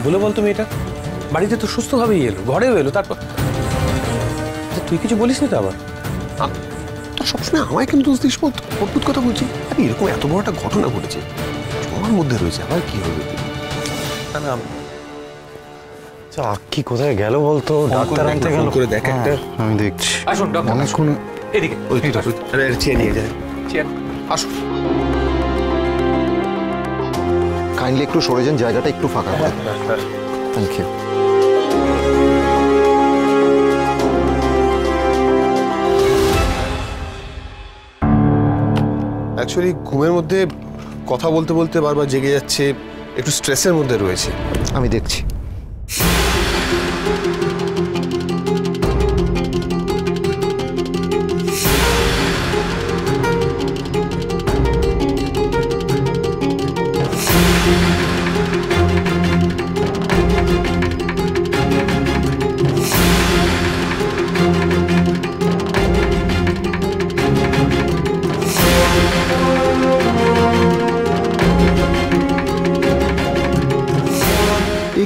হলো বলতো মেয়েটা? বাড়িতে তো সুস্থভাবেই এলো, ঘরেও এলো, তারপর তুই কিছু বলিস না তো আবার? সবসময় আমায় কেন দোষ দিস বলতো? অদ্ভুত কথা বলছি। আরে এরকম এত বড় একটা ঘটনা ঘটেছে, আমার মধ্যে রয়েছে, আবার কি হবে? না কি কোথায় গেল বলতো? ডাক্তার আনতে গেল করে দেখ একটা। আমি দেখছি। আসুন ডক্টর, অনেকক্ষণ এদিকে। চেয়ে নিয়ে যায়। চেয়ার আসুন। কাইন্ডলি একটু সরে যান, জায়গাটা একটু ফাঁকা করে। Thank you. অ্যাকচুয়ালি ঘুমের মধ্যে কথা বলতে বলতে বারবার জেগে যাচ্ছে, একটু স্ট্রেসের মধ্যে রয়েছে। আমি দেখছি।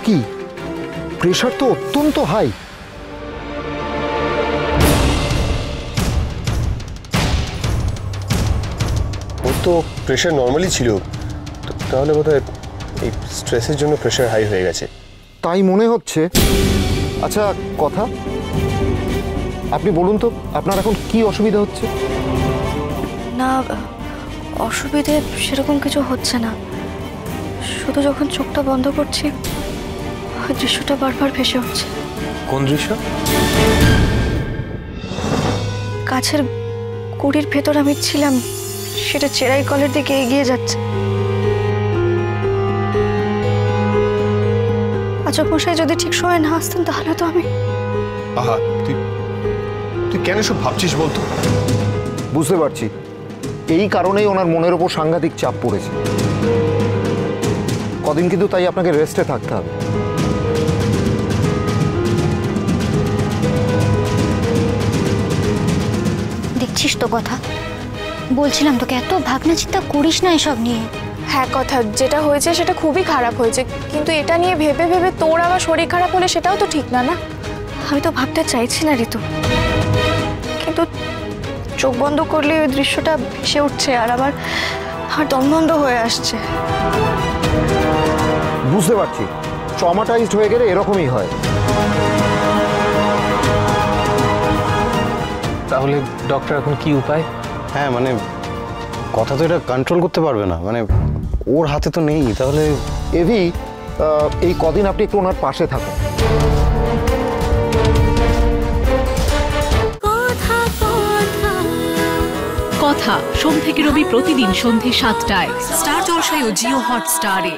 কি প্রেশার তো অত্যন্ত হাই। ওর তো প্রেশার নর্মালি ছিল, তাহলে বোধহয় এই স্ট্রেসের জন্য প্রেশার হাই হয়ে গেছে। তাই মনে হচ্ছে। আচ্ছা কথা, আপনি বলুন তো আপনার এখন কি অসুবিধা হচ্ছে? না, অসুবিধে সেরকম কিছু হচ্ছে না, শুধু যখন চোখটা বন্ধ করছি ওই দৃশ্যটা বারবার ভেসে উঠছে। কোন দৃশ্য? কাছের কুড়ির ভেতর আমি ছিলাম, সেটা চেরাই কলের দিকে এগিয়ে যাচ্ছে। আচ্ছা মশাই যদি ঠিক সময় না আসতেন তাহলে তো আমি। আহা, তুই কেন সব ভাবছিস বলতো? বুঝতে পারছি, এই কারণেই ওনার মনের ওপর সাংঘাতিক চাপ পড়েছে। কদিন কিন্তু তাই আপনাকে রেস্টে থাকতে হবে। দেখছিস তো কথা, বলছিলাম তোকে এত ভাবনা চিন্তা করিস না এসব নিয়ে। হ্যাঁ কথা, যেটা হয়েছে সেটা খুবই খারাপ হয়েছে, কিন্তু এটা নিয়ে ভেবে ভেবে তোর আবার শরীর খারাপ হলে সেটাও তো ঠিক না। না আমি তো ভাবতে চাইছি না ঋতু, কিন্তু চোখ বন্ধ করলে ওই দৃশ্যটা ভেসে উঠছে আর আমার দম বন্ধ হয়ে আসছে। বুঝতে পারছি, ট্রমাটাইজড হয়ে গেলে এরকমই হয়। তাহলে ডক্টর এখন কি উপায়? হ্যাঁ মানে কথা তো এটা কন্ট্রোল করতে পারবে না, মানে ওর হাতে তো নেই। তাহলে এভি, এই কদিন আপনি একটু ওনার পাশে থাকুন। কথা সোম থেকে রবি প্রতিদিন সন্ধ্যে ৭টায় স্টার জলসায় ও জিও হটস্টারে।